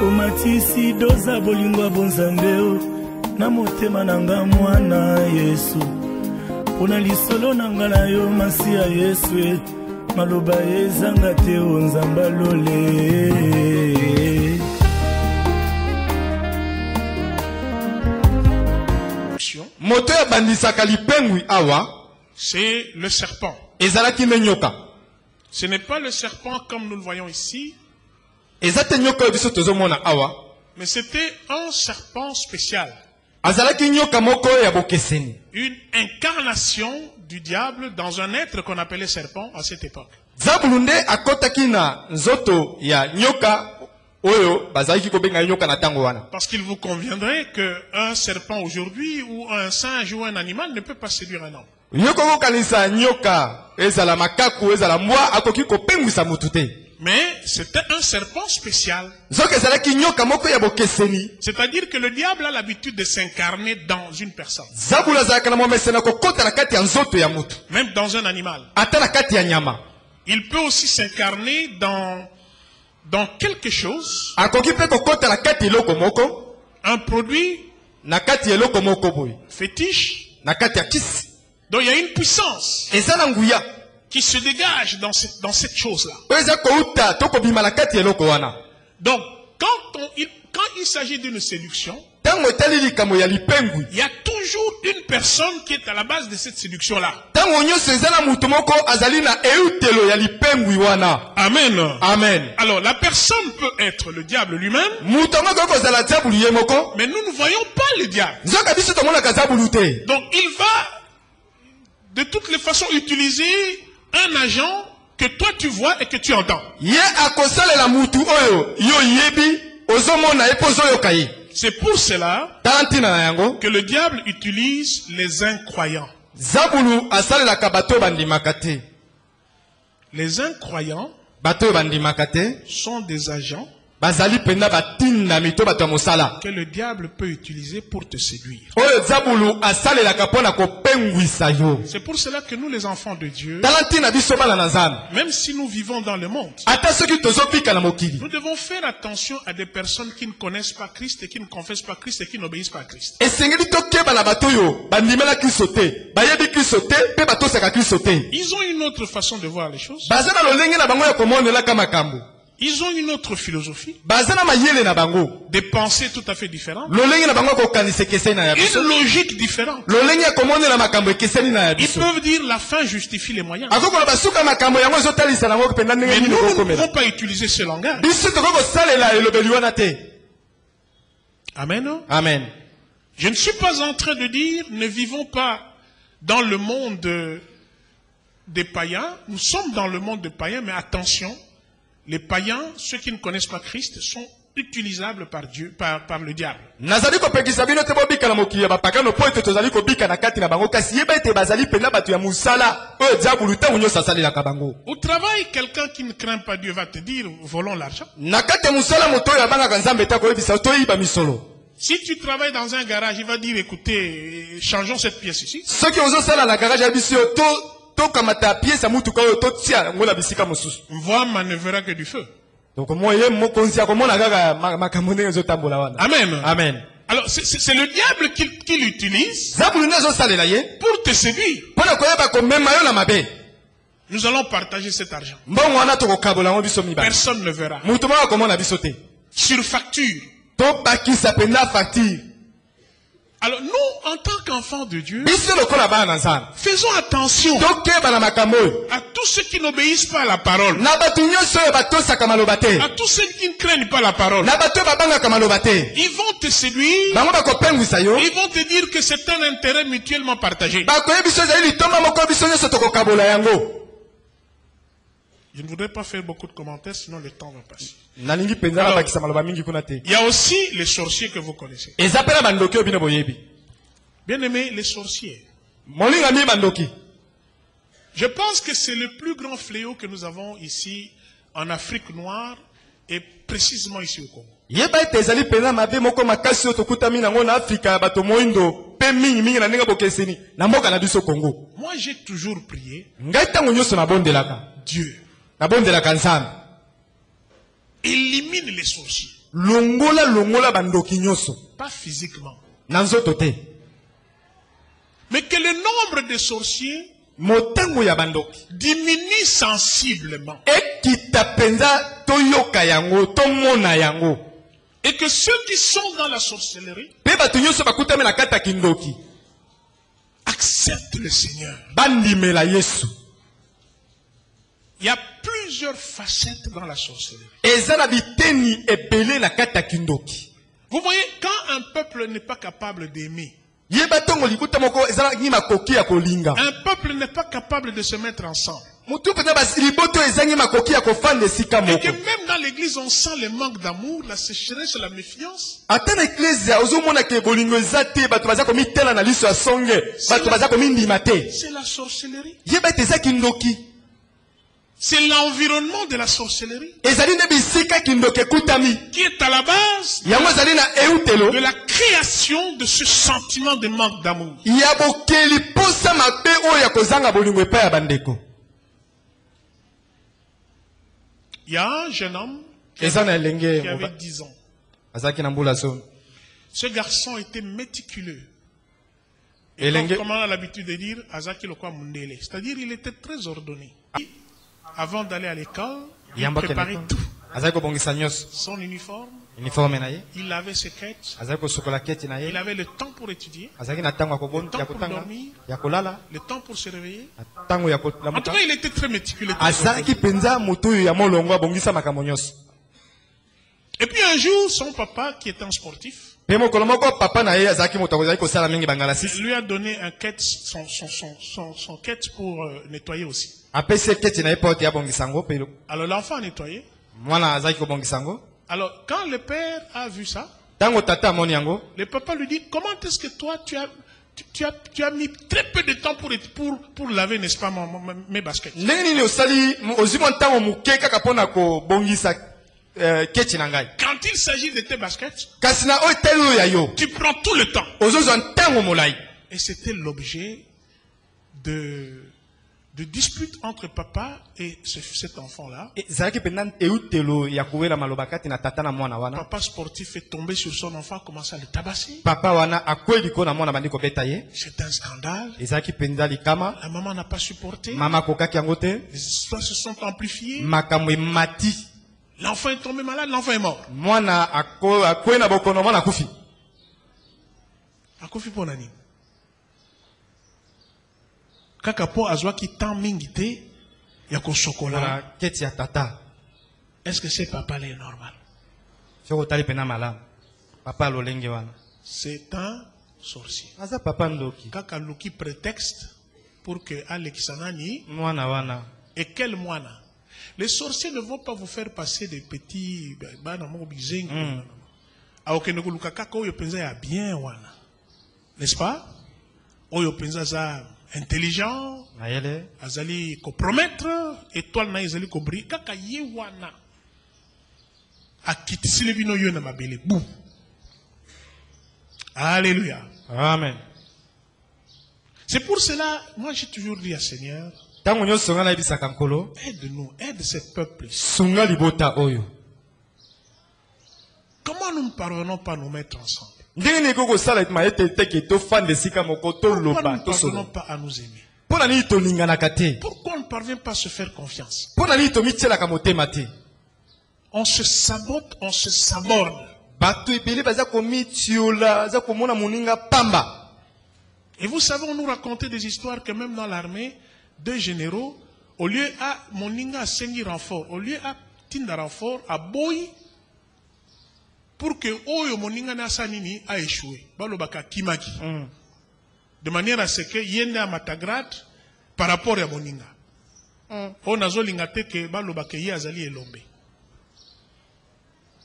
Omatisi doza bolingo bonzambeo na motema nanga mwana Yesu pona lisolo nanga na yo masiya Yesu maloba ezanga te onzamba lole. Moto ya bandisaka lipengwi awa c'est le serpent. ezalaki menyoka. Ce n'est pas le serpent comme nous le voyons ici, ezate nyoka biso tozomona awa, mais c'était un serpent spécial. azalaki nyoka moko ya bokeseni, Une incarnation du diable dans un être qu'on appelait serpent à cette époque. zabulunde akotaki na nzoto ya nyoka oyo bazalaki kobenga nyoka na tango wana. Parce qu'il vous conviendrait qu'un serpent aujourd'hui ou un singe ou un animal ne peut pas séduire un homme. Nyoko kokanisa nyoka ezala makaku ezala mbwa akoki kopengwisa mutu te. Mais c'était un serpent spécial. Zoka ezalaki nyoka moko ya bokeseni. C'est-à-dire que le diable a l'habitude de s'incarner dans une personne. Zabula zalaka na momesena kokota na kati ya nzoto ya mutu. Même dans un animal. Ata na kati ya nyama. Il peut aussi s'incarner dans quelque chose. Akoki pe kokota na kati eloko moko. Un produit Na kati ya eloko moko boy. fétiche. Na kati ya kisi. Donc il y a une puissance Ezala nguya. qui se dégage dans cette chose-là. Eza kouta toko bima na kati ya eloko wana. Donc quand il s'agit d'une séduction, Tango etali likambo ya lipengwi. il y a toujours une personne qui est à la base de cette séduction-là. Tango nyonso ezala mutu moko azali na eutelo ya lipengwi wana. Amen. Amen. Alors la personne peut être le diable lui-même, Mutu moko kozala zabulu ye moko. mais nous ne voyons pas le diable. Zoka biso tomona ka zabulu te. Donc il va de toutes les façons utiliser un agent que toi tu vois et que tu entends. Ye akosalela mutu oyo yo yebi ozomona epozo yo kai. C'est pour cela Talantina na yango. que le diable utilise les incroyants. Zabulu asalela ka bato bandimaka te. Les incroyants Bato bandimaka te. sont des agents Bazali penda batinda mito bato ya mosala. que le diable peut utiliser pour te séduire. Oyo zabulu asalela ka pona kopengwisa yo. C'est pour cela que nous les enfants de Dieu, Talantina biso bana na nzambe. même si nous vivons dans le monde, Ata soki tozobika na mokili. nous devons faire attention à des personnes qui ne connaissent pas Christ et qui ne confessent pas Christ et qui n'obéissent pas à Christ. Esengeli tokeba na bato yo bandimela Kristo te. Bayebi Kristo te pe batosaka Kristo te. Ils ont une autre façon de voir les choses. Baza na lolenge na bango ya komonela ka makambo. Ils ont une autre philosophie, Baza na mayele na bango. des pensées tout à fait différentes, Lolenge na bango kokanisa ekeseni na ya biso. une logique différente. Lolenge ya komonela makambo ekeseni na ya Ils biso. peuvent dire la fin justifie les moyens. Akokola basuka makambo yango ezotalisa nango penda ndenge Mais nini nous ne kokomela. pouvons pas utiliser ce langage. Biso toko kosalela elobeli wana te. Amen. Amen. Je ne suis pas en train de dire ne vivons pas dans le monde des païens. Nous sommes dans le monde des païens, mais attention, les païens, ceux qui ne connaissent pas Christ, sont utilisables par Dieu, par le diable. Nazali kopekisa bino te bobika na mokili ya bapakano po ete tozali kobika na kati na bango kasi yeba ete bazali pena bato ya musala oyo diabulu ntango nyonso asalelaka bango. Au travail, quelqu'un qui ne craint pas Dieu va te dire volons l'argent. Na kati ya musala moto oyo abangaka nzambe te akoyebisa toyiba misolo. Si tu travailles dans un garage, il va dire écoutez, changeons cette pièce ici. Soki ozosala na garage ya biso yo tokamata piese ya mutuka oyo totia yango na bisika mosusu. Mvua manœuvrera que du feu. Donc moi ye mokonzi akomona kaka makambo ndenge ezotambola wana. Amen. Amen. Alors c'est le diable qui l'utilise Zabulu nde azosalela ye pour te séduire. mpona koyeba komema yo na mabe. Nous allons partager cet argent. Mbongo wana tokokabola yango biso mibale. Personne ne verra. Mutu moko akomona biso te. Sur facture. Tobakisa penda facture. Alors nous, en tant qu'enfants de Dieu, Biso lokola bana na nzambe. faisons attention Tokeba na makambo oyo. à tous ceux qui n'obéissent pas à la parole, Na bato nyonso oyo batosaka maloba te. à tous ceux qui ne craignent pas la parole. Na bato oyo babangaka maloba te. Ils vont te séduire, Bango bakopengwisa yo. ils vont te dire que c'est un intérêt mutuellement partagé. Bakoyebi biso ezali litomba moko biso nyonso tokokabola yango. Je ne voudrais pas faire beaucoup de commentaires, sinon le temps va passer. Nalingi penza na bakisa maloba mingi kuna te. Il y a aussi les sorciers que vous connaissez. Eza pena bandoki oyo bino boyebi. Bien aimés, les sorciers. Molinga mi bandoki. Je pense que c'est le plus grand fléau que nous avons ici en Afrique noire et précisément ici au Congo. Yeba ete ezali pena mabe moko makasi oyo tokutami nango na Afrika ya bato moindo pe mingi na ndenge bokeseni na mboka na biso Congo. Moi j'ai toujours prié Ngai tango nyonso nabondelaka Dieu. nabondelaka nzambe. Il élimine les sorciers. longola bandoki nyonso. Pas physiquement. Nanzoto te. Mais que le nombre de sorciers Motango ya bandoki diminue sensiblement. ekita penza toyoka yango tomona yango. Et que ceux qui sont dans la sorcellerie Pe bato nyonso bakutame na kata kindoki acceptent le Seigneur. bandimela Yesu. Il y a plusieurs facettes dans la sorcellerie. Eza na biteni ebele na kata kindoki. Vous voyez, quand un peuple n'est pas capable d'aimer, Yeba tongo libuta moko eza na makoki ya kolinga. un peuple n'est pas capable de se mettre ensemble. Mutu pena basi liboto ezangi makoki ya kofanda esika Et moko. que même dans l'église, on sent le manque d'amour, la sécheresse, la méfiance. Ata na eklezia ozomona ke bolingo eza te bato baza komitela na liso ya songe bato baza komindima te. C'est la sorcellerie. Yeba ete eza kindoki. C'est l'environnement de la sorcellerie Ezali ne bisika kindoki ekutami. qui est à la base Yango ezali na eutelo de la création de ce sentiment de manque d'amour. ya bokeli posa mabe oyo ya kozanga bolingo epai ya bandeko. Il y a un jeune homme Eza na elenge qui avait 10 ans. azalaki na mbula so. Ce garçon était méticuleux. Et Et l'enge- comme on a l'habitude de dire, Azaki Lokwa Mundele. C'est-à-dire, il était très ordonné. Avant d'aller à l'école, il Yamba préparait keneko. tout. Azali kobongisa nyonso. Son uniforme, Uniforme na ye. il avait ses quêtes, Azali kosukola keti na il ye. avait le temps pour étudier, Azalaki na tango ya kobon temps ya pour kotanga dormir, ya kolala le temps pour se réveiller. na tango ya En tout kolamuka. cas, il était très méticuleux. très Azalaki penza moto oyo ya molongo abongisa makambo nyonso. Et puis un jour, son papa, qui était un sportif, Pe mokolo moko papa na ye azalaki moto akozali kosala mingi bangala sisi. lui a donné un quête, son quête pour nettoyer aussi. Apesi keti na ye pote abongisa yango pe Alors l'enfant a nettoyé. mwana azalaki kobongisa yango. Alors quand le père a vu ça, Tango tata amoni yango, le papa lui dit, comment est-ce que toi tu as mis très peu de temps pour laver, n'est-ce pas, mes baskets? ndenge nini osali ozwi mwa ntango moke kaka mpona kobongisa keti na ngai. Quand il s'agit de tes baskets, Kasi na oyo etali oyo ya yo tu prends tout le temps. ozozwa ntango molai. Et c'était l'objet de disputes entre papa et cet enfant-là. Ezalaki mpenza eutelo ya kowela maloba kati na tata na mwana wana. Papa sportif est tombé sur son enfant, commence à le tabasser. Papa wana akwei liko na mwana bandi kobeta ye. C'est un scandale. Ezalaki mpenza likama. La maman n'a pas supporté. Mama akokaki yango te. Les histoires se sont amplifiées. Makambo emati. L'enfant est tombé malade, l'enfant est mort. Mwana akwei na bokono mwana akufi. Akofi ponani. Kaka po azwa ki tan mingi te ya ko chocolat. Na keti ya tata. Est-ce que c'est papa là est normal? Soko tali pena malamu. Papa lolenge wana. C'est un sorcier. Aza papa ndoki. Kaka luki prétexte pour que Alexanani Mwana wana. et quel moine. Les sorciers ne vont pas vous faire passer des petits n'est-ce pas? Oyo penza za intelligent, Na yele. azali compromettre, étoile na ezali kobri, kaka ye wana. Akitisile bino yo na mabele. Bou. Alléluia. Amen. C'est pour cela, moi j'ai toujours dit à Seigneur, Tango nyonso nga nayebisaka nkolo. aide-nous, aide ce peuple. Sunga libota oyo. Comment nous ne parvenons pas à nous mettre ensemble? Ndenge nini kokosala ete ete teke tofanda esika moko Pourquoi nous toloba ne parvenons tosolola. pas à nous aimer? Mpona nini tolinganaka te? Pourquoi on ne parvient pas à se faire confiance? Mpona nini tomitielaka motema te? On se sabote, on se saborde. Bato ebele baza komitiola, baza komona moninga pamba. Et vous savez, on nous racontait des histoires que même dans l'armée, deux généraux, au lieu à Moninga a sengi renfort, au lieu à Tinda renfort, à Boy, pour que Oyo Moninga na sanini a échoué. Balobaka Kimaki. De manière à ce que Yende a Matagrad par rapport à Moninga. On a zolingate que Balobaka Yazali et Lombe.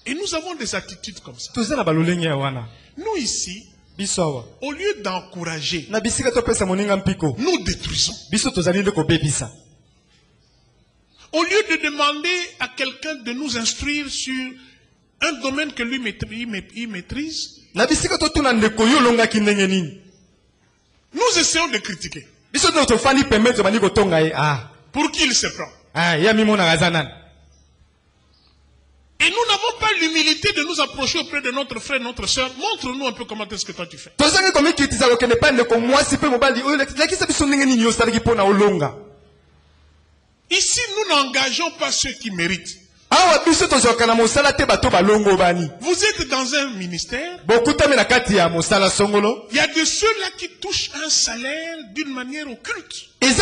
Et nous avons des attitudes comme ça. Toza na balolenge ya wana. Nous ici, Biso awa. au lieu d'encourager, Na bisika topesa moninga mpiko. nous détruisons. Biso tozali nde kobebisa. Au lieu de demander à quelqu'un de nous instruire sur un domaine que lui maîtrise, Na bisika totuna ndeko yo olongaki ndenge nini. nous essayons de critiquer. Biso nde tofandi pembe tobandi kotonga ye. Ah. Pour qui il se prend? Ah, ya mimonaka aza nani. Et nous n'avons pas l'humilité de nous approcher auprès de notre frère, notre soeur. Montre-nous un peu comment est-ce que toi tu fais. Ici, nous n'engageons pas ceux qui méritent. Vous êtes dans un ministère. Il y a de ceux-là qui touchent un salaire d'une manière occulte. Et les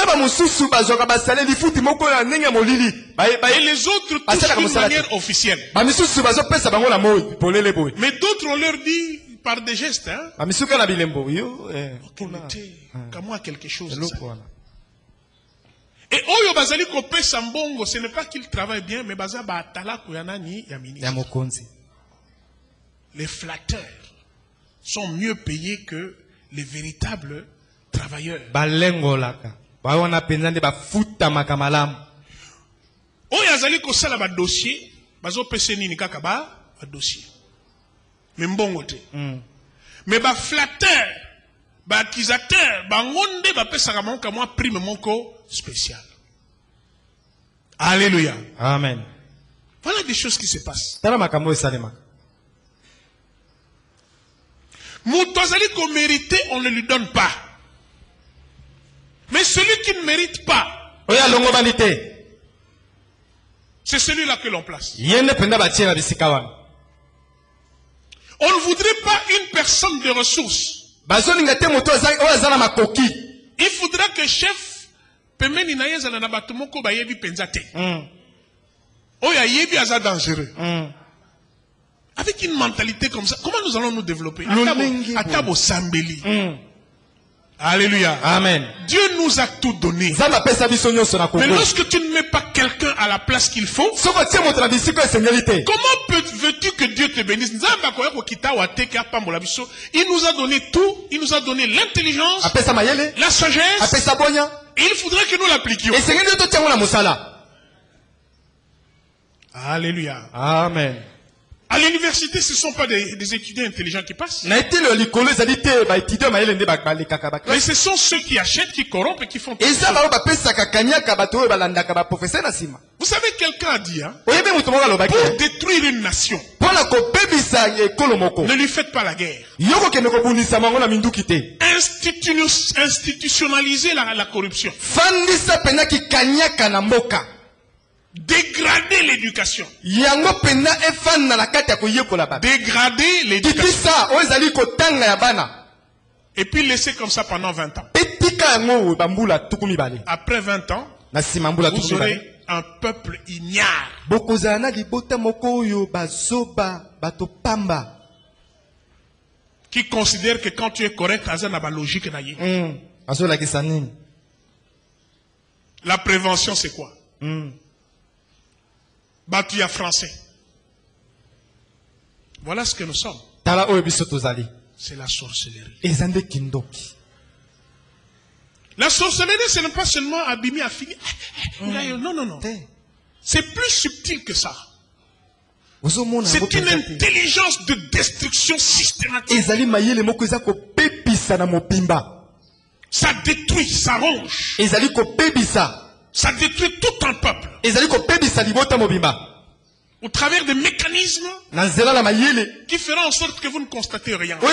autres touchent d'une manière officielle. Mais d'autres, on leur dit par des gestes. Comme moi, quelque chose. Et Oyo Bazali Kope Sambongo, ce n'est pas qu'il travaille bien, mais Baza Batala Kuyanani Yamini. Les flatteurs sont mieux payés que les véritables travailleurs. Oyo Azali Kosala ba dossier, Bazo Peseni Nikaka ba dossier. Mais mbongo te. Mais ba flatteur, ba accusateur, ba ngonde ba pesaka monka moi prime monko spécial. Alléluia. Amen. Voilà des choses qui se passent. Moutozali qu'on mérite, on ne lui donne pas. Mais celui qui ne mérite pas, c'est celui-là que l'on place. On ne voudrait pas une personne de ressources. Il faudra que chef pemeni na yeza na batumoko ba yebi penzate. Oya yebi aza dangereux. Avec une mentalité comme ça, comment nous allons nous développer? Atabo sambeli. Alléluia. Amen. Dieu nous a tout donné. Mais lorsque tu ne mets pas quelqu'un à la place qu'il faut, comment veux-tu que Dieu te bénisse? Il nous a donné tout. Il nous a donné l'intelligence, la sagesse. Et il faudrait que nous l'appliquions. Alléluia. Amen. À l'université, ce ne sont pas des étudiants intelligents qui passent. Mais ce sont ceux qui achètent, qui corrompent et qui font tout ça. Vous savez, quelqu'un a dit, pour détruire une nation, ne lui faites pas la guerre. Institutionnalisez la corruption. Dégrader l'éducation. Dégrader l'éducation. Et puis laisser comme ça pendant 20 ans. Après 20 ans, vous aurez un peuple ignare. Qui considère que quand tu es correct, logique. La prévention, c'est quoi? Batuya français. Voilà ce que nous sommes. C'est la sorcellerie. La sorcellerie, ce n'est pas seulement abîmer, affiner. Non, non, non. C'est plus subtil que ça. C'est une intelligence de destruction systématique. Ça détruit, ça ronge. Ça détruit tout un peuple. Au travers des mécanismes qui feront en sorte que vous ne constatez rien. Il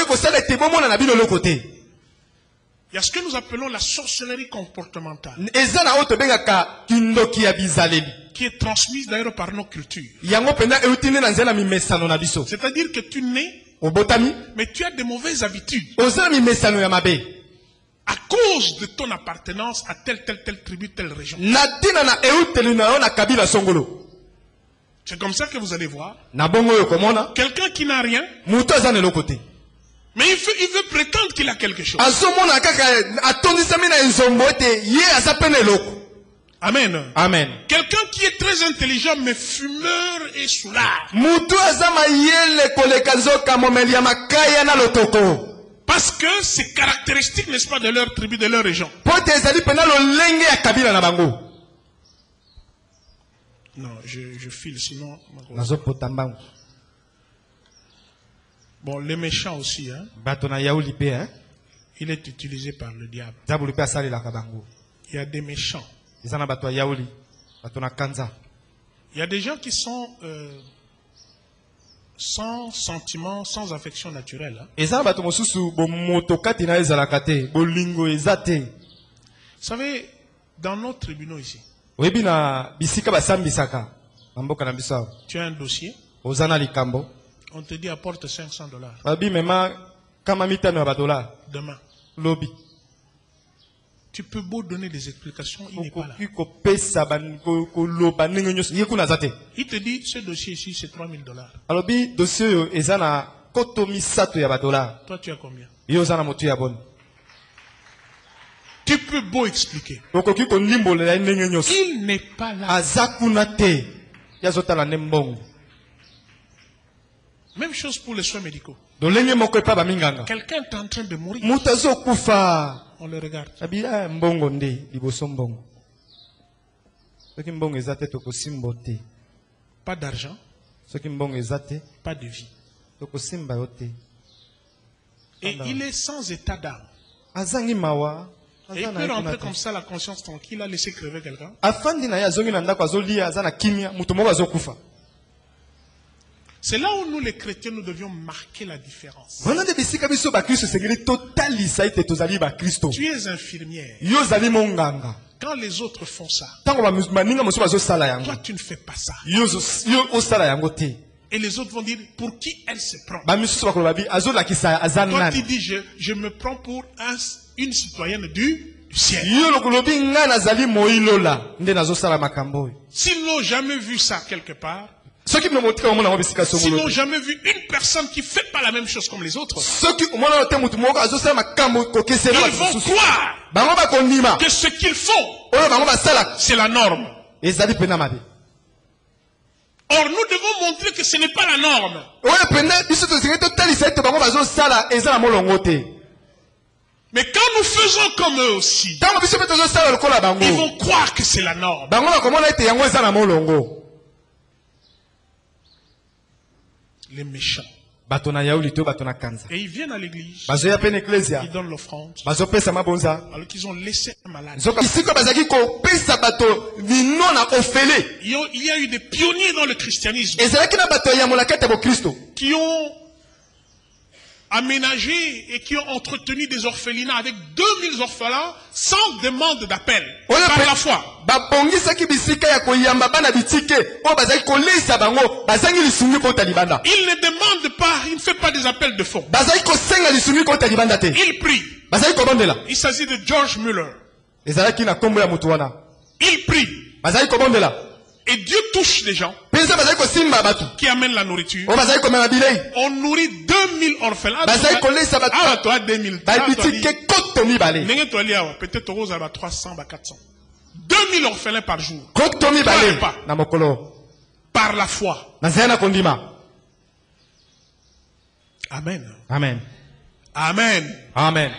y a ce que nous appelons la sorcellerie comportementale. Qui est transmise d'ailleurs par nos cultures. C'est-à-dire que tu nais, mais tu as de mauvaises habitudes. À cause de ton appartenance à telle tribu, telle région. C'est comme ça que vous allez voir. Quelqu'un qui n'a rien. Mais il veut prétendre qu'il a quelque chose. Amen. Amen. Quelqu'un qui est très intelligent mais fumeur et soulard. Parce que c'est caractéristique, n'est-ce pas, de leur tribu, de leur région. Non, je file, sinon... Bon, les méchants aussi, hein. Il est utilisé par le diable. Il y a des méchants. Il y a des gens qui sont sans sentiment, sans affection naturelle. Hein. Eza bato mosusu bomoto kati na ezalaka te, bolingo eza te. Vous savez, dans nos tribunaux ici, Oyebi na bisika basambisaka na mboka na biso awa. tu as un dossier, Oza na likambo. on te dit apporte $500 Babi mema kama mitano ya badola demain. lobi. Tu peux beau donner des explications, il n'est pas là. Okoki kopesa koloba ndenge nyonso ye kuna aza te. Il te dit, ce dossier ici, c'est $3000. Alobi dossier oyo eza na koto misato ya badola. Toi, tu as combien? Ye oza na motu ya boni. Tu peux beau expliquer. Okoki kondimbolela ye ndenge nyonso. Il n'est pas là. Aza kuna te. Ye azotala nde mbongo. Même chose pour les soins médicaux. Dolenge moko epa baminganga. Quelqu'un est en train de mourir. Moto azokufa. On le regarde. Abi mbongo nde liboso mbongo. Soki mbongo eza te tokosimba te. Pas d'argent, Soki mbongo eza te pas de vie. tokosimba yo te. Et il est sans état d'âme. Azangi mawa. Et il peut rentrer comme ça, la conscience tranquille, a laissé crever quelqu'un. Afandi na ye azongi na ndako azolia aza na kimia moto moko azokufa. C'est là où nous, les chrétiens, nous devions marquer la différence. Wana nde bisika biso bakristo esengeli totalisa ete tozali bakristo. Tu es infirmière. Yo ozali monganga. Quand les autres font ça, Ntango baninga mosusu bazosala yango. toi, tu ne fais pas ça. Yo osala yango te. Et les autres vont dire, pour qui elle se prend? Bamisusu bakoloba bi azolakisa aza Toi, tu nani. dis, je me prends pour une citoyenne du ciel. Yo lokolobi nga nazali moilola nde nazosala makambo oyo. S'ils n'ont jamais vu ça quelque part, Soki bino motika omona ngo bisika s'ils songolo. n'ont jamais vu une personne qui fait pas la même chose comme les autres, Soki omona te mutu moko azosala makambo kokesela ils bato vont mosusu. croire Bango bakondima. que ce qu'ils font, Oyo bango basala c'est la norme. ezali pena mabe. Or, nous devons montrer que ce n'est pas la norme. Oyo pena biso tozenge totalisa ete bango bazosala eza na molongo te. Mais quand nous faisons comme eux aussi, Ntango biso mpe tozosala lokola bango. ils vont croire que c'est la norme. Bango bakomona ete yango eza na molongo. Les méchants. Bato na yauli to bato na kanza. Et ils viennent à l'église, Bazoya pe na ecclesia. ils donnent l'offrande, Bazopesa mabonza. alors qu'ils ont laissé un malade. Zoka bisika bazaki kopesa bato vino na ofele. Il y a eu des pionniers dans le christianisme Ezalaki na bato ya molakata bo Kristo. qui ont aménagé et qui ont entretenu des orphelinats avec 2000 orphelins sans demande d'appel. Par la foi. Babongisaki bisika ya koyamba bana bitike o bazaki kolisa bango bazangi lisungi kota libanda. Il ne demande pas, il ne fait pas des appels de fonds. Bazaki kosenga lisungi kota libanda te. Il prie. Bazaki kobondela. Il s'agit de George Muller. Ezalaki na kombo ya mutu wana. Il prie. Bazaki kobondela. Et Dieu touche les gens Penza bazaki kosimba batu. qui amènent la nourriture. O bazaki komema bilei. On nourrit 2000 orphelins. Bazaki kolisa batu. Ah, toi, 2000. Ba bitike koto mibale. Nenge toi, peut-être au rose, 300, 400. 2000 orphelins par jour. Koto mibale. Na mokolo. Par la foi. Na zena kondima. Amen. Amen. Amen. Amen.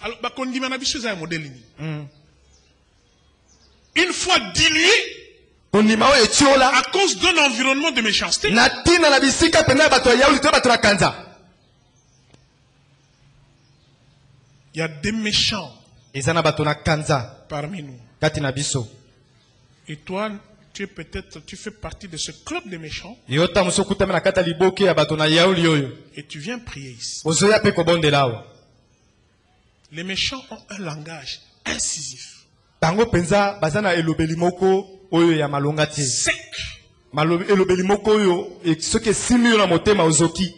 Alors, kondima na biso za modèle ni. Une fois dilué Kondima o etiola. à cause d'un environnement de méchanceté. Na tina na bisika pena bato ya yauli to bato na kanza. Il y a des méchants Ezana bato na kanza. parmi nous. Kati na biso. Et toi, tu fais partie de ce club de méchants Yota musokutama na kata liboke ya bato na yauli oyo. et tu viens prier ici. Ozoya pe kobondela awa. Les méchants ont un langage incisif, Bango penza bazana elobeli moko oyo ya malonga te. sec, Elobeli moko oyo soki simi yo na motema ozoki.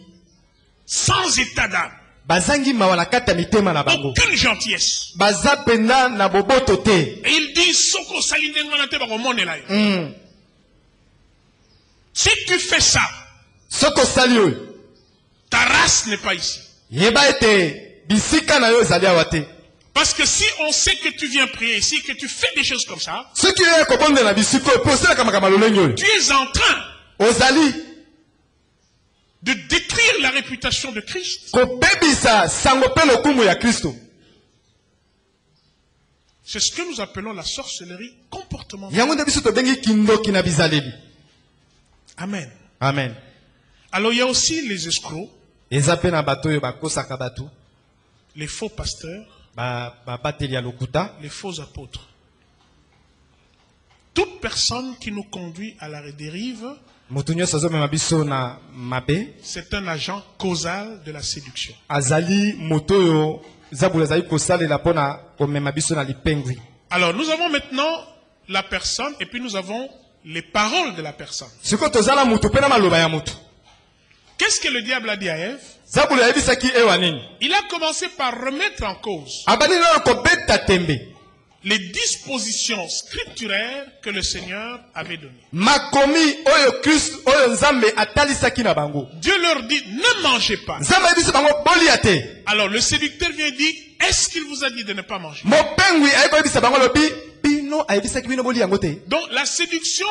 sans état d'âme, Bazangi mawa na kata mitema na bango. aucune gentillesse. Baza pena na boboto te. Et ils disent Soko salindengana te bako monela yo. Si tu fais ça, Soko sali oyo. ta race n'est pas ici. Yeba ete bisika na yo ezali awa te. Parce que si on sait que tu viens prier ici, que tu fais des choses comme ça, Soki yo kobondela bisika oyo posela kama malolenge oyo. tu es en train Ozali de détruire la réputation de Christ. kobebisa sango pe lokumu ya Kristo. C'est ce que nous appelons la sorcellerie comportementale. Yango nde biso tobengi kindoki na bizaleli. Amen. Amen. Alors il y a aussi les escrocs, Eza pe na bato oyo bakosaka bato. les faux pasteurs, Bateli ya lokuta. les faux apôtres. Toute personne qui nous conduit à la dérive Moto nyonso azomema biso na mabe. C'est un agent causal de la séduction. Azali moto oyo zabula azali kosalela mpona komema biso na lipengwi. Alors nous avons maintenant la personne et puis nous avons les paroles de la personne. Siko tozala moto pe na maloba ya moto. Qu'est-ce que le diable a dit à Ève? Zabula ayebisaki ewa nini? Il a commencé par remettre en cause Abandi nano kobeta tembe. les dispositions scripturaires que le Seigneur avait données. Makomi oyo Christ oyo Nzambe atalisaki na bango. Dieu leur dit, ne mangez pas. Nzambe ayebisi bango bolia te. Alors le séducteur vient dire, est-ce qu'il vous a dit de ne pas manger? Mopengwi ayebisa bango lobi bino ayebisaki bino bolia yango te. Donc la séduction,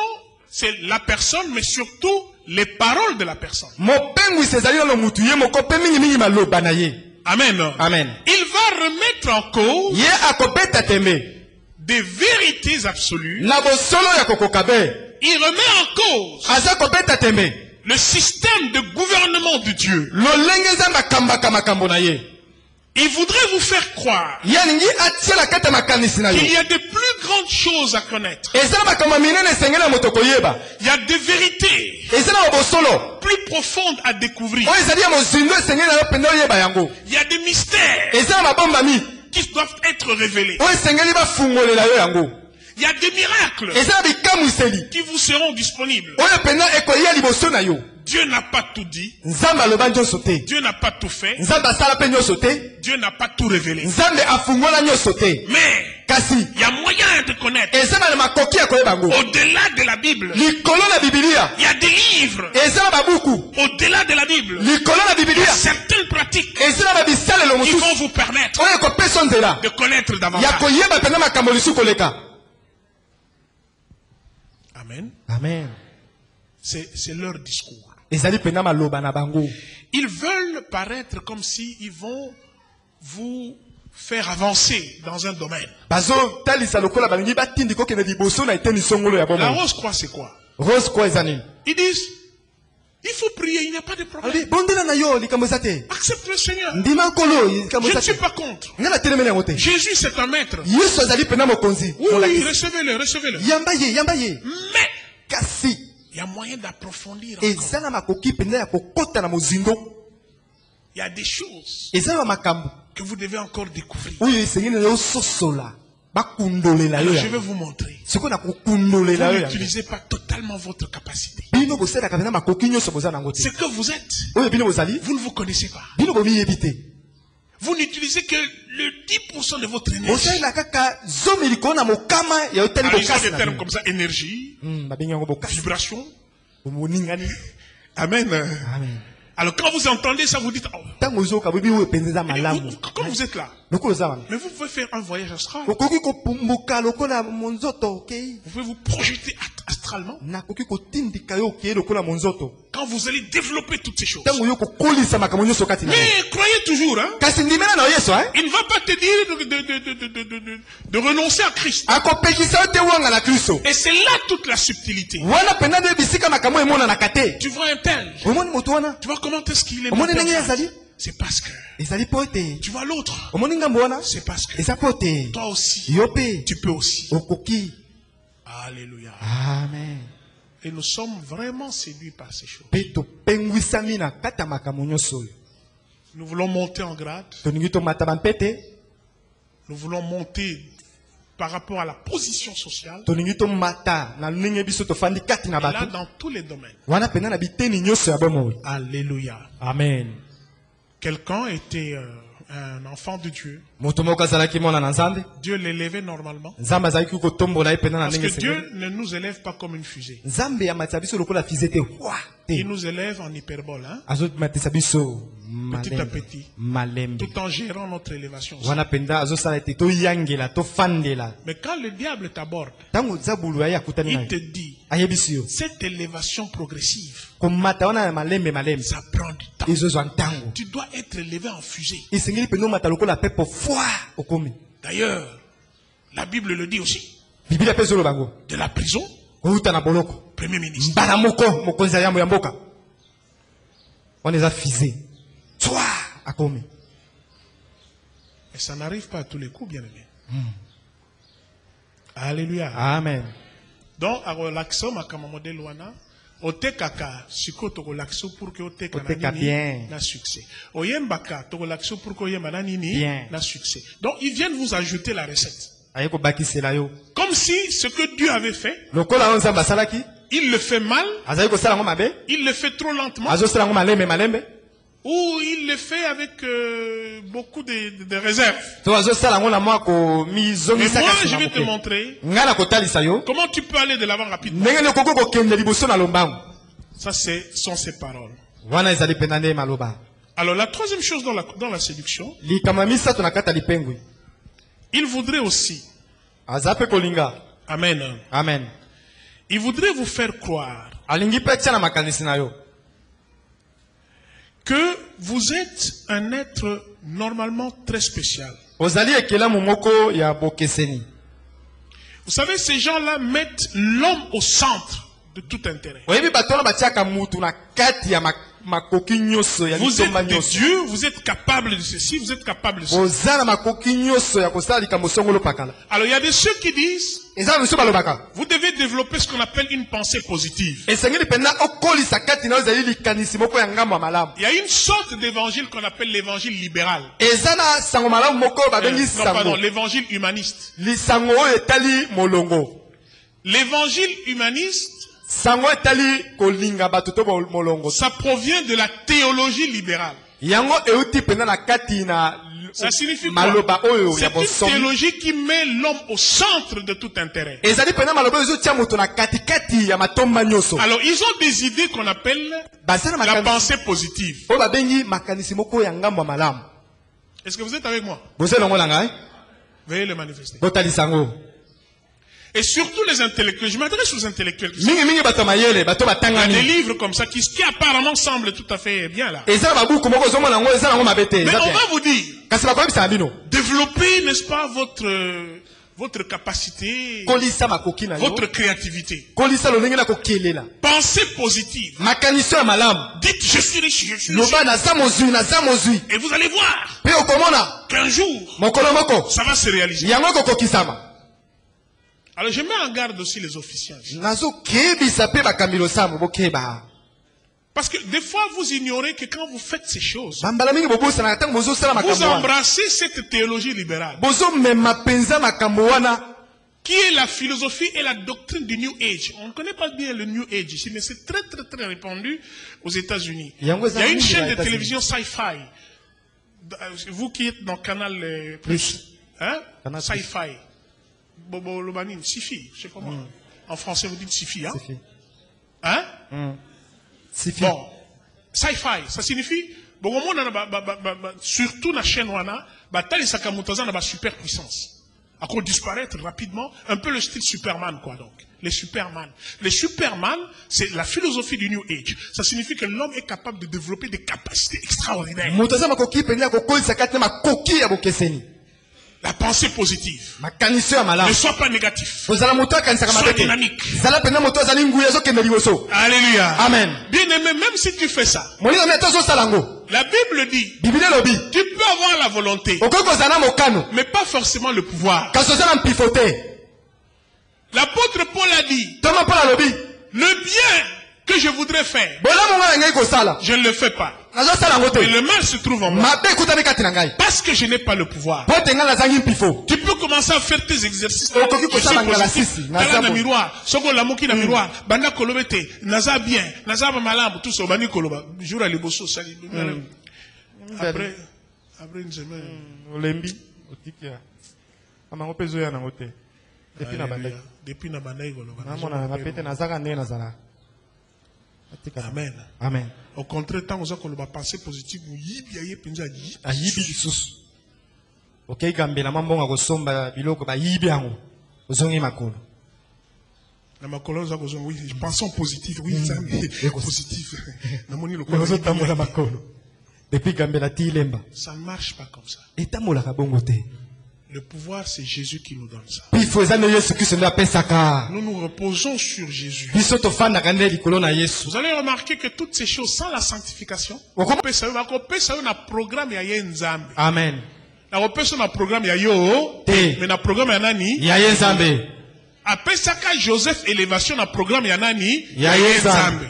c'est la personne, mais surtout les paroles de la personne. Mopengwi sezali no mutu ye moko pe mingi mingi maloba na ye. Amen. Amen. Il va remettre en cause Ye akobeta tembe. des vérités absolues. Na bosolo ya kokokabe. Il remet en cause Aza kobeta tembe. le système de gouvernement de Dieu. Lolenge Nzambe akambaka makambo na ye. Il voudrait vous faire croire Yaningi atia la kata makanisi na yo. qu'il y a de plus grandes choses à connaître. Eza makambo minene sengela moto koyeba. Il y a des vérités Eza na bosolo. plus profondes à découvrir. Oyo ezali ya mozindo sengela yo penda oyeba yango. Il y a des mystères Eza na mabomba mi. qui doivent être révélés. Oyo sengeli bafungolela yo yango. Il y a des miracles Eza na bikamwiseli. qui vous seront disponibles. Oyo penda ekoya liboso na yo. Dieu n'a pas tout dit. Nzambe aloba nyonso te. Dieu n'a pas tout fait. Nzambe asala pe nyonso te. Dieu n'a pas tout révélé. Nzambe afungola nyonso te. Mais Kasi il y a moyen de connaître. eza na makoki ya koyeba yango. Au-delà de la Bible, Likolo na Biblia. il y a des livres. Eza na babuku. Au-delà de la Bible, Likolo na il y a Biblia. certaines pratiques Eza na babisalelo qui mosusu. vont vous permettre Oyo ekopesa nzela. de connaître Ya davantage. koyeba pena makambo lisusu koleka. Amen. Amen. C'est leur discours. Ezali pena maloba na bango. Ils veulent paraître comme s'ils vont vous faire avancer dans un domaine. Bazo talisa lokola balingi batindi ko kene liboso na eteni songolo ya La bomo. rose croix, c'est quoi? Rose kwa ezani. Ils disent, il faut prier, il n'y a pas de problème. Ali bondela na yo likambo zate. Accepte le Seigneur. Ndima kolo likambo Je ne suis zate. pas contre. Ngana telemena ngote. Jésus, c'est un maître. Yesu azali pena mokonzi. Oui, Molakisi. recevez-le, recevez-le. Yamba ye. Mais Kasi il y a moyen d'approfondir encore. eza na makoki pena ya kokota na mozindo. Il y a des choses Eza na makambo. que vous devez encore découvrir. Oyo esengeli yo sosola. Bakundolela yo Alors, ya. je vais vous montrer. Siko na Vous kokundolela yo ya. n'utilisez pas totalement votre capacité. Bino bosela kapena makoki nyonso boza nango te. Ce que vous êtes, Oyo bino bozali. vous ne vous connaissez pas. Bino bomiyebi te. Vous n'utilisez que le 10% de votre énergie. Bosalela kaka zomi likolo na mokama ya otali Alors, ils ont bokasi des na termes bino. comme ça, énergie, Babengi yango bokasi. vibration. Omoningani. Amen. Amen. Alors, quand vous entendez ça, vous dites, oh, Tango ozoka bobi oyo penza mais malamu. comme vous êtes là, Lokolo za wana. mais vous pouvez faire un voyage astral. Okoki kopumbuka lokola monzoto okei. Vous pouvez vous projeter astralement. Nakoki kotindika yo okei lokola monzoto. Quand vous allez développer toutes ces choses. Tango yo kokolisa makambo nyonso kati na yo. Mais croyez toujours, hein, Kasi ndimela na Yesu il ne va pas te dire de renoncer à Christ. akopekisa yo te wanga na Kristo. Et c'est là toute la subtilité. Wana pena nde bisika makambo emona na kate. Tu vois un tel, Omoni moto wana. tu vois comment est-ce qu'il est. Omoni mon ndenge père. azali. C'est parce que Ezali po ete. tu vois l'autre. Omoni ngambo wana. C'est parce que Eza po ete. toi aussi, Yo pe. tu peux aussi. Okoki. Alléluia. Amen. Et nous sommes vraiment séduits par ces choses. Pe topengwisami na kati ya makambo nyonso oyo. Nous voulons monter en grade. Toningi tomata bampete. Nous voulons monter par rapport à la position sociale. Toningi tomata na ndenge biso tofandi kati na Et là, bato. dans tous les domaines. Wana pena na biteni nyonso ya bomoi. Alléluia. Amen. Quelqu'un était un enfant de Dieu. Moto moko azalaki mwana na Nzambe. Dieu l'élevait normalement. Nzambe azalaki kotombola ye pena na Parce que ndenge sengeli. Dieu ne nous élève pas comme une fusée. Nzambe amatisa biso lokola fize te. Wa Il te. nous élève en hyperbole, hein, Azomatisa biso petit à malembe. petit, Malembe. tout en gérant notre élévation. Wana penda azosala ete toyangela tofandela. Mais quand le diable t'aborde, Tango zabulu ya akutani na il te yo. dit, Ayebisi yo. cette élévation progressive, Komata wana ya malembe. ça prend du temps. Ezozwa ntango. Tu dois être élevé en fusée. Esengeli pena omata lokola pepo fwa okomi. D'ailleurs, la Bible le dit aussi. Biblia pe zolo bango. De la prison, Kouta na boloko. Premier ministre. Mbala moko mokonzi ya yambo ya mboka. Wana eza fize. Twa akomi. Et ça n'arrive pas à tous les coups, bien aimé. Alléluia. Amen. Donc, à relaxer, ma modèle wana, Otekaka, siko toko lakso pour que oteka Oteka na bien. nini na succès. Oyembaka, toko lakso pour que oyemba na nini Bien. na succès. Donc ils viennent vous ajouter la recette. Aye ko bakisela yo. Comme si ce que Dieu avait fait, Lokola on nzamba salaki, il le fait mal, azali ko sala ngo mabe, il le fait trop lentement, azo sala ngo malembe. ou il le fait avec beaucoup de réserves. To azo sala ngo na mwa ko Et mizongisa moi, kasi je na vais te moke. montrer Ngana ko talisa yo. comment tu peux aller de l'avant rapidement. Ndenge ne koko ko kende liboso na lombango. Ça, sont ces paroles. Wana ezali penande maloba. Alors, la troisième chose dans la séduction, Likama misato na kata lipengwi. il voudrait aussi, Azape kolinga. amen, Amen. il voudrait vous faire croire Alingi pe tia na makanisi na yo. que vous êtes un être normalement très spécial. Ozali ekelamu moko ya bokeseni. Vous savez, ces gens-là mettent l'homme au centre de tout intérêt. Oyebi batona batiaka mutu na kati ya makoki nyonso ya Vous êtes litomba des nyonso. dieux, vous êtes capable de ceci, vous êtes capable de ceci. Oza na makoki nyonso ya kosala likambo songolo pakala. Alors, il y a de ceux qui disent, Eza biso balobaka. vous devez développer ce qu'on appelle une pensée positive. Esengeli pena okolisa kati na ozali likanisi moko ya ngambo ya malamu. Il y a une sorte d'évangile qu'on appelle l'évangile libéral. Eza na sango malamu moko babengi Non, pardon, sango. l'évangile humaniste. Lisango oyo etali molongo. L'évangile humaniste, Sango etali kolinga bato to molongo. ça provient de la théologie libérale. Yango euti pena na kati na Ça signifie maloba quoi? oyo ya C'est une bonsomi. théologie qui met l'homme au centre de tout intérêt. Ezali pena maloba oyo tia moto na kati kati ya matomba nyonso. Alors, ils ont des idées qu'on appelle Basena la makanisi pensée positive. oyo babengi makanisi moko ya ngambo ya malamu. Est-ce que vous êtes avec moi? Boze longo na ngai. Veuillez le manifester. Botalisa ngo. Et surtout les intellectuels. Je m'adresse aux intellectuels. Il Mingi bato mayele, bato y a des batangani. livres comme ça qui apparemment semblent tout à fait bien là. Eza na babuku moko zomo nango eza nango mabete. Mais on va vous dire, Kasi bakoyebisa bino. développez, n'est-ce pas, votre capacité, Kolisa makoki na yo. votre créativité. Kolisa lolenge na kokelela. Pensée positive. Makanisi ya malamu. Dites, je suis riche, je suis riche. Loba na za mozwi. Et vous allez voir Pe okomona qu'un jour, mokolo moko. ça va se réaliser. Yango kokokisama. Alors je mets en garde aussi les officiers. Nazo kebisa pe bakamilo samo bokeba. Parce que des fois, vous ignorez que quand vous faites ces choses, Bambala mingi bobosa na tango bozo sala vous makambo wana. embrassez cette théologie libérale, Bozo mema penza makambo wana. qui est la philosophie et la doctrine du New Age. On ne connaît pas bien le New Age ici, mais c'est très très très répandu aux États-Unis. Il y a une chaîne de télévision Sci-Fi. Vous qui êtes dans Canal Plus, hein? Canal Sci-Fi. Bobo Lobanin, Sifi, je sais pas moi. En français, vous dites Sifi, hein? Sifi. Hein? Sifi. Bon, Sci-Fi, ça signifie, bon, surtout dans la chaîne Wana, Tali Sakamutaza n'a pas super puissance. À quoi disparaître rapidement, un peu le style Superman, quoi, donc. Les Superman. Les Superman, c'est la philosophie du New Age. Ça signifie que l'homme est capable de développer des capacités extraordinaires. Motoza makoki penya kokolisa kati na makoki ya bokeseni. La pensée positive. Makanisi ya Ne malamu. sois pas négatif. Ozala moto akanisaka Sois mabete. dynamique. Zala pena moto azali nguya zokende liboso. Alléluia. Amen. Bien aimé, même si tu fais ça, Molinga mena tozo salango. la Bible dit, Biblia lobi. tu peux avoir la volonté, Okoki kozala mokano. mais pas forcément le pouvoir. Kasi ozala mpifote. L'apôtre Paul a dit, Toma mpola lobi. le bien que je voudrais faire, Bolamu nga ngai kosala. je ne le fais pas. Nazo salango te. Et le mal se trouve en moi. Mabe kutami kati na ngai. Parce que je n'ai pas le pouvoir. Pote nga nazangi mpifo. Tu peux commencer à faire tes exercices. Okoki Je suis kosala ngala positif. sisi. Tala Naza na bo. miroir. Soko la moki na miroir. Banda kolobete. Naza bien. Naza ba malambo. Tout ça. Bani koloba. Jour à liboso. Après une semaine. Olembi. Otikia. Amango pezo ya nango te. Depuis na bandai. Depuis na bandai koloba. Namona na pete nazaka ndenge nazala. Amen. Amen. Au contraire, tant que koloba pensée positive, yibi aye penza yi. Ayibi lisusu. Okay gambela mambonga kosomba biloko bayibi yango. Ozongi makolo. Na makolo za kozonga oui, pensons positif, oui, ça positif. Na moni le Ozo tambola makolo. Depuis gambela ti lemba. Ça ne marche pas comme ça. Etambola kabongo te. Le pouvoir, c'est Jésus qui nous donne ça. Pifo ezane Yesu Kristo ndio apesaka. Nous nous reposons sur Jésus. Biso tofanda kande likolo na Yesu. Vous allez remarquer que toutes ces choses, sans la sanctification, Okoma- na programme ya Nzambe. Amen. Na programme ya yo, Te. mais na programme ya nani? Ya Nzambe. Après ça, quand Joseph élévation na programme yanani, Ya Nzambe.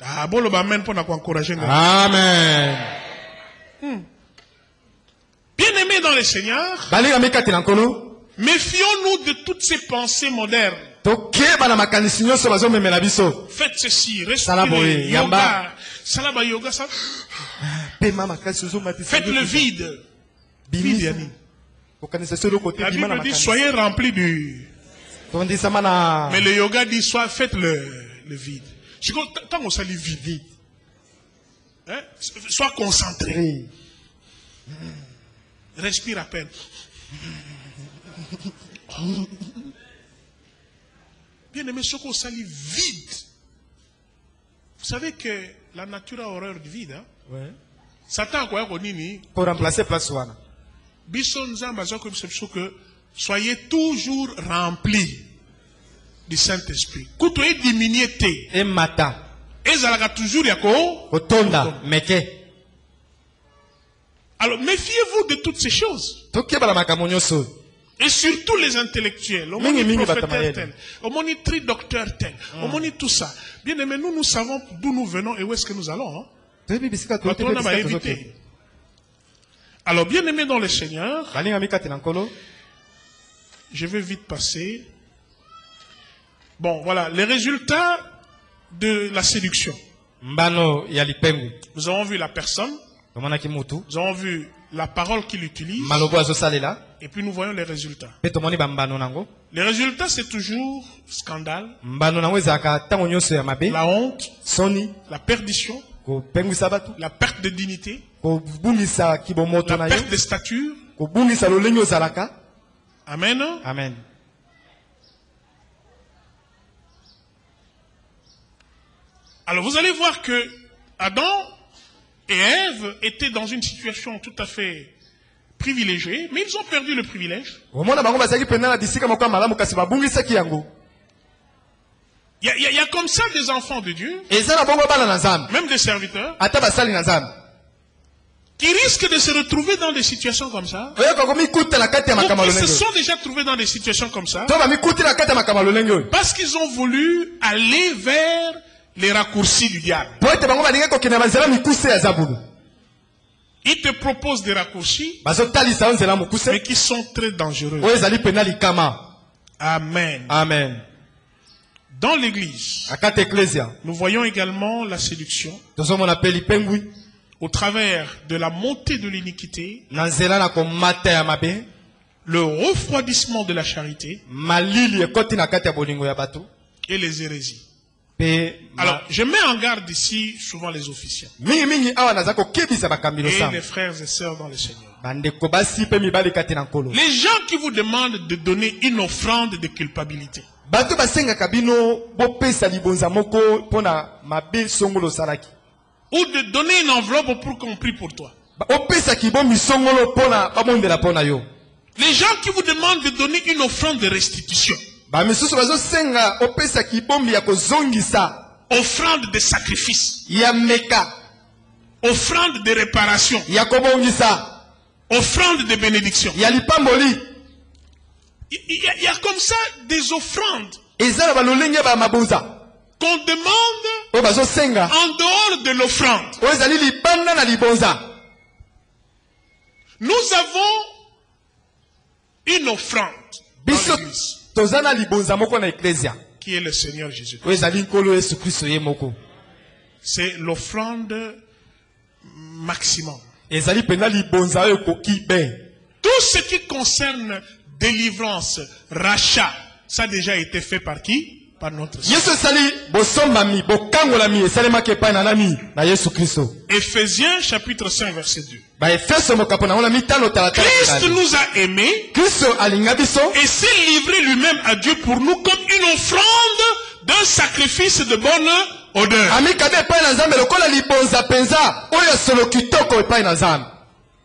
Ah, bon, le bamen pour nous encourager. Amen. Bien aimés dans le Seigneur, Balinga mikati na nkolo. méfions-nous de toutes ces pensées modernes. Tokeba na makanisi nyonso bazomemela biso. Faites ceci, Salaboye, respirez, yamba. yoga, salaba yoga, ça. Pema makasi ozomatisa. Faites le vide. Vide, yani. Okanisa solo côté La bima na Bible dit, makanisi. soyez remplis du... Tondisa mana. Mais le yoga dit, soit faites le vide. Tant qu'on s'allie vide, hein? Sois concentré. Oui. Respire à peine. Bien aimé, ce qu'on s'allie vide. Vous savez que la nature a horreur du vide. Hein? Ouais. Satan quoi qu'on dit, Pour remplacer place wana. Bison Nzamba que soyez toujours remplis du Saint-Esprit. Koutoye diminué te. E mata. Et zalaka toujours yako. Otonda meke. Alors méfiez-vous de toutes ces choses. Tokeba na makambo nyonso. Et surtout les intellectuels. Au Mingi, mingi prophète batamayele. tel. Au moni docteur tel. Au moni tout ça. Bien aimé, nous savons d'où nous venons et où est-ce que nous allons. Hein? Toyebi bisika Quand on a bisika évité. Alors bien aimé dans le Seigneur, Balinga mikati na nkolo. je vais vite passer. Bon, voilà, les résultats de la séduction. Mbano ya lipengu. Nous avons vu la personne, Tomonaki mutu. nous avons vu la parole qu'il utilise, Malobo azosalela. et puis nous voyons les résultats. Pe tomoni bambano nango. Les résultats, c'est toujours scandale, Mbano nango ezaka tango nyonso ya mabe. la honte, Soni. la perdition, Kopengwisa batu. la perte de dignité, Kobungisa kibomoto la na yo. perte de stature. Kobungisa lolenge ozalaka. Amen. Amen. Alors vous allez voir que Adam et Ève étaient dans une situation tout à fait privilégiée, mais ils ont perdu le privilège. Omona bango bazaki pena na bisika moko malamu kasi babungisaki yango. Il y a comme ça des enfants de Dieu, Eza na bongo bana na Nzambe. même des serviteurs, Ata basali na Nzambe. qui risquent de se retrouver dans des situations comme ça, Oyo ko mikuta na kati ya ou makama qui se lolenge. sont déjà trouvés dans des situations comme ça, To ba mikuti na kati ya makama lolenge. parce qu'ils ont voulu aller vers les raccourcis du diable. Po ete bango balingi kokende banzela mikuse ya zabulu. Ils te proposent des raccourcis, Bazotalisa nzela mais mukuse. qui sont très dangereux. Oyo ezali pena likama. Amen. Amen. Dans l'église, Akata ecclesia. nous voyons également la séduction Tozomona pe lipengwi. au travers de la montée de l'iniquité, Na nzela na komata ya mabe. le refroidissement de la charité Malili ekoti na kati ya bolingo ya bato. et les hérésies. Pe Alors, je mets en garde ici souvent les officiels mingi mingi awa naza kokebisa bakambi et losambo. les frères et sœurs dans le Seigneur. Bandeko basi pe mibali kati na nkolo. Les gens qui vous demandent de donner une offrande de culpabilité, Bato basengaka bino bopesa libonza moko mpona mabe songolo osalaki. ou de donner une enveloppe pour qu'on prie pour toi. Opesaki bombi songolo mpona babondela mpona yo. Les gens qui vous demandent de donner une offrande de restitution, Bamisusu bazosenga opesaki bombi ya kozongisa offrande de sacrifice, ya meka offrande de réparation, ya kobongisa offrande de bénédiction. ya lipamboli. Il y a comme ça des offrandes Eza na balolenge ba mabonza qu'on demande oyo bazosenga en dehors de l'offrande. oyo ezali libanda na libonza. Nous avons une offrande dans Biso l'église toza na libonza moko na eklesia qui est le Seigneur Jésus. oyo ezali nkolo yesu kristo ye moko. C'est l'offrande maximum. Ezali pena libonza oyo ekoki be. Tout ce qui concerne délivrance, rachat, ça a déjà été fait par qui? Par notre Seigneur. Yesu esali bosombami bokangolami esalemaki epai na nani na yesu kristo. Éphésiens chapitre 5 verset 2. Baefeso mokapo nango na mitano talatala Christ milali. nous a aimés Kristo alinga biso et s'est livré lui-même à Dieu pour nous comme une offrande d'un sacrifice de bonne odeur. amikabi epai na nzambe lokola libonza penza oyo solo kitoko epai na nzambe.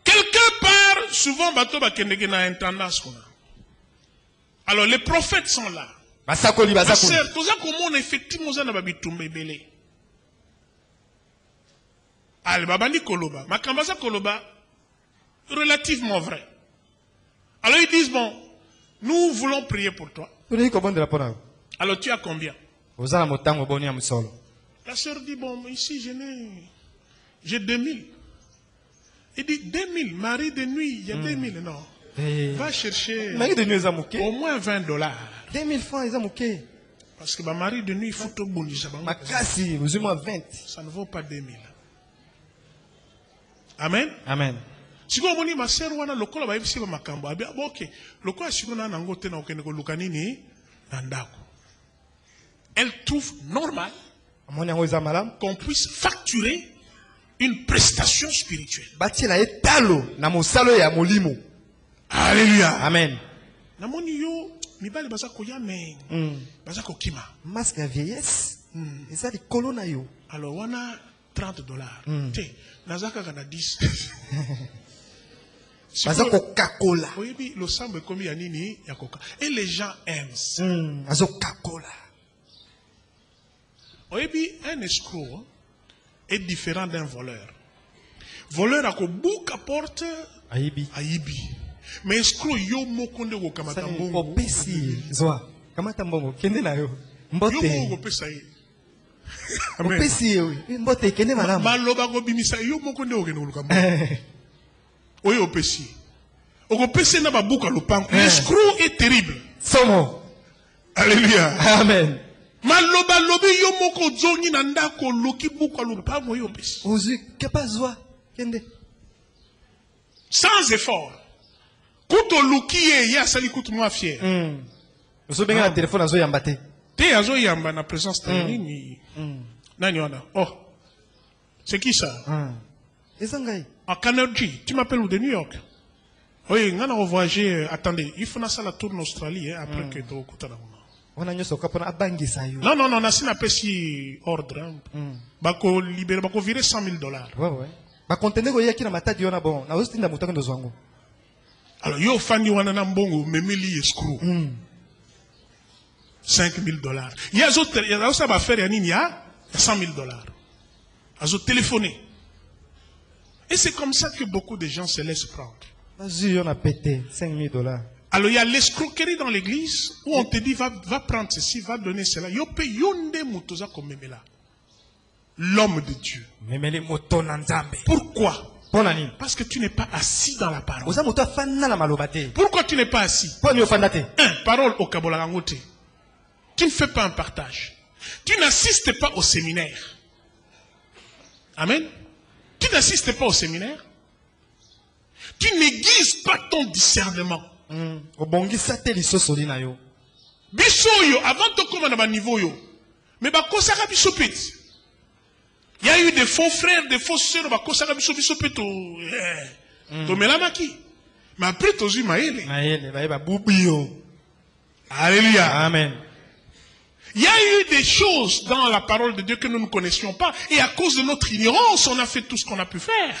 Quelque part, souvent, bateau bakendeke na intendance qu'on a. Alors, les prophètes sont là. Basakoli Ma bazakoli. sœur, tout ça, comment effectivement, ça n'a pas bitumbe belé. Al babandi koloba. Makambasa koloba, relativement vrai. Alors, ils disent, bon, Nous voulons prier pour toi. Alors tu as combien? La sœur dit, bon, ici j'ai 2000. Il dit 2000, mari de nuit, il y a 2000, non. Va chercher au moins $20. 2000 francs, ils ont moqué. Parce que ma mari de nuit, il faut tout bondir. Ça ne vaut pas 2000. Amen. Amen. Si vous avez ma sœur, wana lokola ba yebisi ba makambo. Ok. Lokola sikona na ngote na okende ko lukanini na ndako. Elle trouve normal qu'on puisse facturer une prestation spirituelle. Alléluia. Amen. Namoni yo mibali baza koya me baza kokima. Masque à vieillesse. Et ça, les colonnes yo. Alors wana $30. Té, nazaka kana 10. Baza Coca-Cola. Oui, le sang est comme yanini ya Coca. Et les gens aiment ça. Baza Coca-Cola. Oui, un escroc est différent d'un voleur. Voleur a ko bouka porte Aibi. Mais escroc yo mokonde ko kamata mbongo. Opesi zoa. Kamata mbongo kende na yo. Mbote. Yo moko pesa ye. Opesi yo. Mbote kende malamu. Maloba ko bimisa yo mokonde ko kende ko mbongo. Oye opesi. Okopesi na babuka lopango. L'escroc est terrible. Somo. Alléluia. Amen. Maloba lobi yo moko zongi na ndako loki buka lopango yo opesi. Ozu kepa zoa kende. Sans effort. Kuto luki ye ya sali kutu mwa fier. Ozo benga na téléphone azo yamba te. Te azo yamba na présence ta nini. Nani wana? Oh. C'est qui ça? Ezangai. En Canada, tu m'appelles de New York. Oui, on a voyagé. Attendez, il faut que la tourne en Australie après que tu aies on a non, on a signé un ordre. Bako libérer, bako virer $100,000. Ouais. Bako contenu ko yaki na matadi yona bon. Na ostinda mutaka ndo zwango. Alors yo fandi wana na mbongo memeli escroc. $5,000. Il y a d'autres, il y a aussi à faire il y a $100,000. Azo téléphoner. Et c'est comme ça que beaucoup de gens se laissent prendre. Vas-y, on a pété $5,000. Alors il y a l'escroquerie dans l'église où on te dit va prendre ceci, va donner cela. L'homme de Dieu. Pourquoi? Parce que tu n'es pas assis dans la parole. Pourquoi tu n'es pas assis? Parole au Kabolarangote. Tu ne fais pas un partage. Tu n'assistes pas au séminaire. Amen. Tu n'assistes pas au séminaire. Tu n'aiguises pas ton discernement. Biso yo, avant de commencer à niveau yo. Mais bah kosaka biso pet. Il y a eu des faux frères, des faux sœurs, bah kosaka biso pet to. To melamaki. Mais après to zi maele. Alléluia. Amen. Il y a eu des choses dans la parole de Dieu que nous ne connaissions pas. Et à cause de notre ignorance, on a fait tout ce qu'on a pu faire.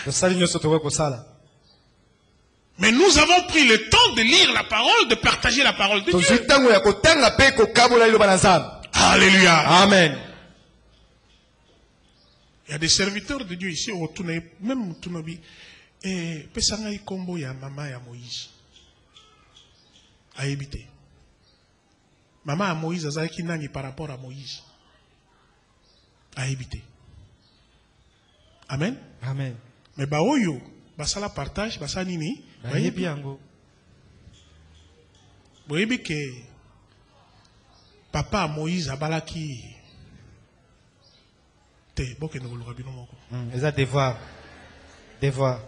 Mais nous avons pris le temps de lire la parole, de partager la parole de Dieu. Alléluia. Amen. Il y a des serviteurs de Dieu ici, même Tunabi. Et Pesanga Ikombo ya maman ya Moïse. A éviter. Maman à Moïse, Azaki Nani par rapport à Moïse. A éviter. Amen. Amen. Mais Baoyo, Basala partage, Basala Nini. Vous voyez que papa Moïse a balaki. Devoir.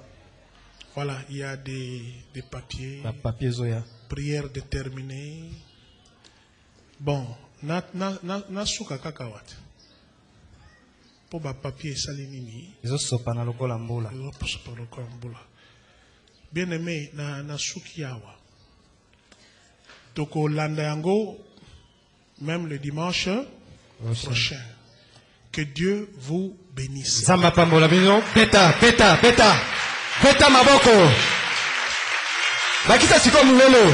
Voilà, il y a des papiers. Prière déterminée. Bon, na suka kakawat. Pour ba papier salinini. Bien aimé, na sukiawa. Toko landa yango, même le dimanche prochain. Que Dieu vous bénisse. Zamba pambola bino, peta maboko. Bakita siko mulelo.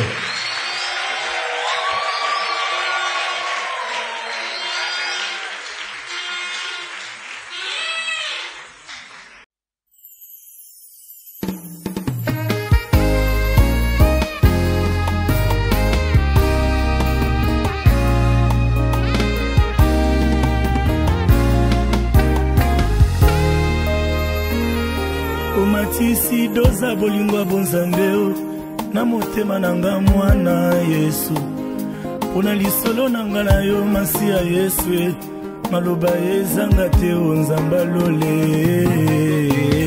doza bolingo ya bonzambe o na motema na nga mwana Yesu pona lisolo na nga na yo masiya Yesu maloba ezanga te o nzamba lole